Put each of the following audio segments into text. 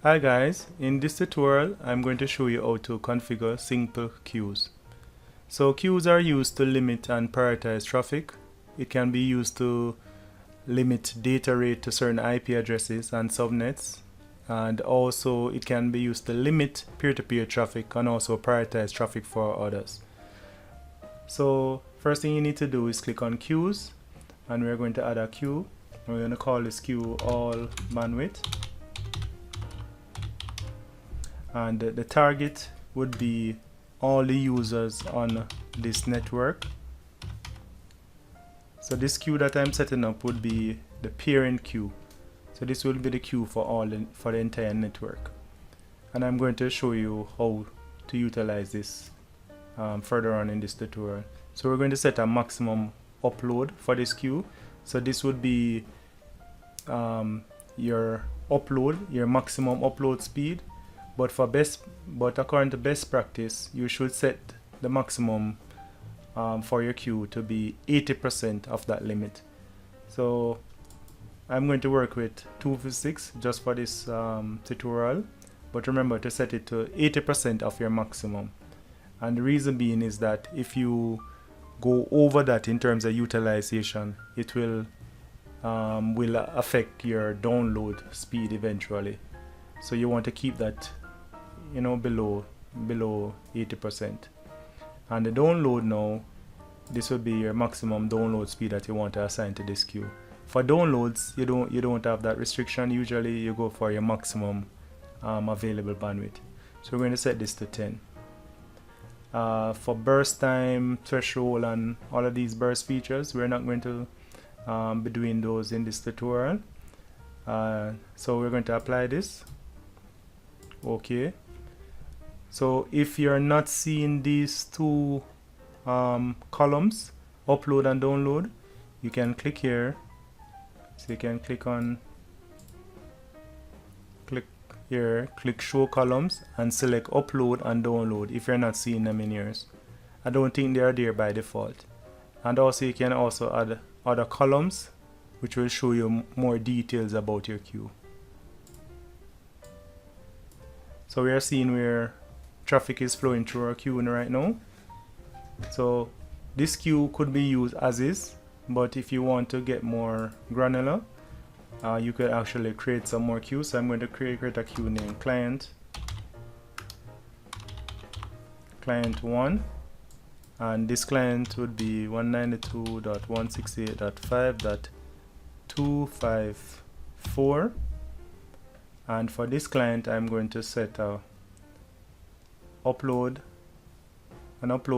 Hi guys, in this tutorial I'm going to show you how to configure simple queues. So queues are used to limit and prioritize traffic. It can be used to limit data rate to certain IP addresses and subnets, and also it can be used to limit peer-to-peer traffic and also prioritize traffic for others. So first thing you need to do is click on queues, and we're going to add a queue. We're going to call this queue all bandwidth. And the target would be all the users on this network. So this queue that I'm setting up would be the parent queue. So this will be the queue for the entire network. And I'm going to show you how to utilize this further on in this tutorial. So we're going to set a maximum upload for this queue. So this would be your maximum upload speed. But according to best practice, you should set the maximum for your queue to be 80% of that limit. So I'm going to work with 256 just for this tutorial, but remember to set it to 80% of your maximum. And the reason being is that if you go over that in terms of utilization, it will affect your download speed eventually. So you want to keep that below 80%. And the download now, this will be your maximum download speed that you want to assign to this queue. For downloads, you don't have that restriction. Usually you go for your maximum available bandwidth. So we're going to set this to 10. For burst time, threshold, and all of these burst features, we're not going to be doing those in this tutorial. So we're going to apply this. Okay. So if you're not seeing these two columns, upload and download, you can click here. So you can click here, click show columns, and select upload and download if you're not seeing them in yours. I don't think they are there by default. And also you can also add other columns which will show you more details about your queue. So we are seeing where traffic is flowing through our queue right now. So this queue could be used as is, but if you want to get more granular, you could actually create some more queues. So I'm going to create a queue named client 1, and this client would be 192.168.5.254, and for this client I'm going to set a upload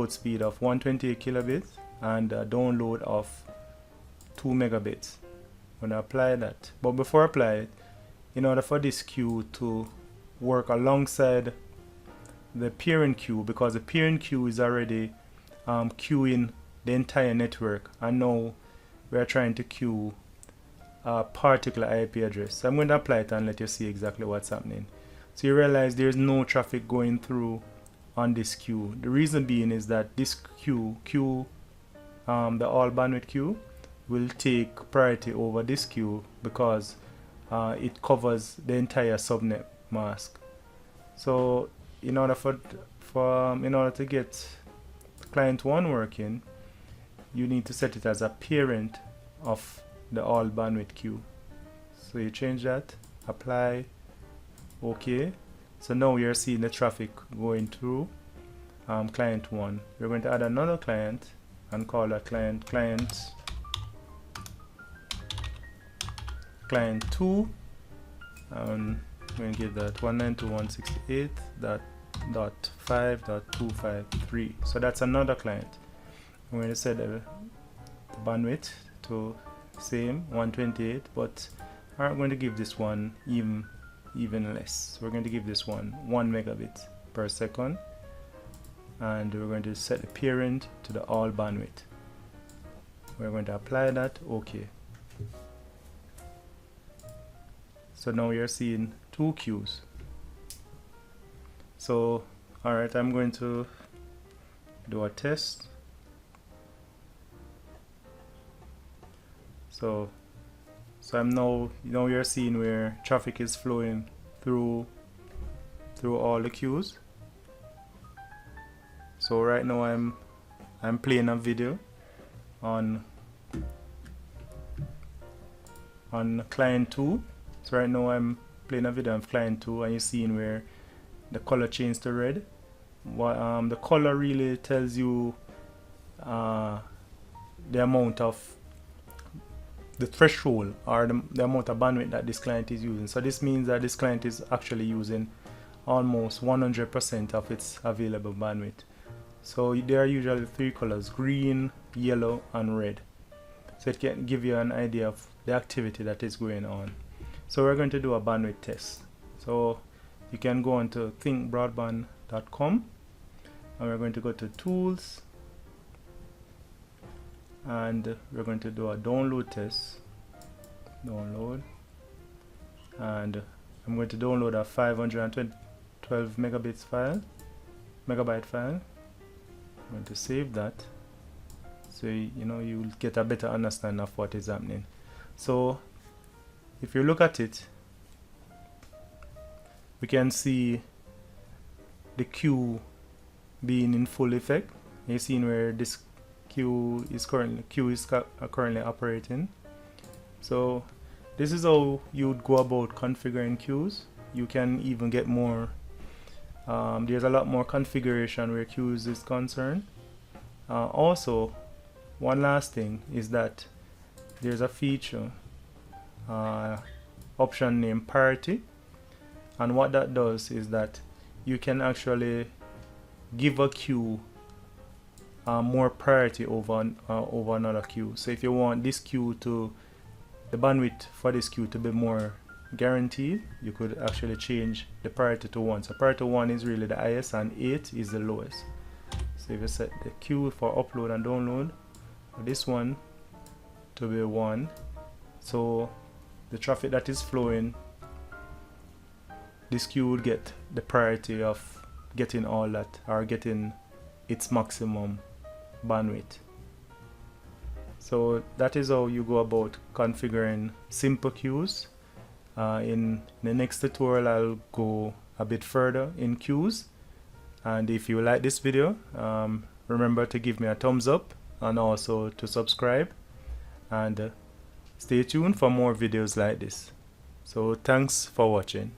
speed of 128 kilobits and a download of 2 megabits. I'm going to apply that. But before I apply it, in order for this queue to work alongside the parent queue, because the parent queue is already queuing the entire network, and now we are trying to queue a particular IP address. So I'm going to apply it and let you see exactly what's happening. So you realize there's no traffic going through on this queue. The reason being is that this queue, the all bandwidth queue, will take priority over this queue because it covers the entire subnet mask. So in order to get client 1 working, you need to set it as a parent of the all bandwidth queue. So you change that, apply, okay. So now you're seeing the traffic going through client 1. We're going to add another client and call that client 2, and we're going to give that 192.168.5.253. So that's another client. We're going to set the bandwidth to same 128, but I'm going to give this one even less. So we're going to give this one 1 megabit per second, and we're going to set the parent to the all bandwidth. We're going to apply that, okay. So now you're seeing 2 queues. So alright, I'm going to do a test. So I'm now you're seeing where traffic is flowing through through all the queues. So right now I'm playing a video on client 2. So right now I'm playing a video on client 2, and you're seeing where the color changed to red. The color really tells you the amount of the threshold, or the amount of bandwidth that this client is using. So this means that this client is actually using almost 100% of its available bandwidth. So there are usually 3 colors: green, yellow, and red. So it can give you an idea of the activity that is going on. So we're going to do a bandwidth test. So you can go on to thinkbroadband.com, and we're going to go to tools, and we're going to do a download test. Download, and I'm going to download a 512 megabyte file. I'm going to save that, so you'll get a better understanding of what is happening. So if you look at it, we can see the queue being in full effect. You've seen where this queue is currently operating. So this is how you would go about configuring queues. You can even get more. There's a lot more configuration where queues is concerned. Also, one last thing is that there's a feature option named parity, and what that does is that you can actually give a queue more priority over another queue. So if you want this queue to, the bandwidth for this queue to be more guaranteed, you could actually change the priority to 1. So priority 1 is really the highest, and 8 is the lowest. So if you set the queue for upload and download, this one to be 1, so the traffic that is flowing, this queue would get the priority of getting all that, or getting its maximum bandwidth. So that is how you go about configuring simple queues. In the next tutorial, I'll go a bit further in queues, and if you like this video, remember to give me a thumbs up, and also to subscribe, and stay tuned for more videos like this. So thanks for watching.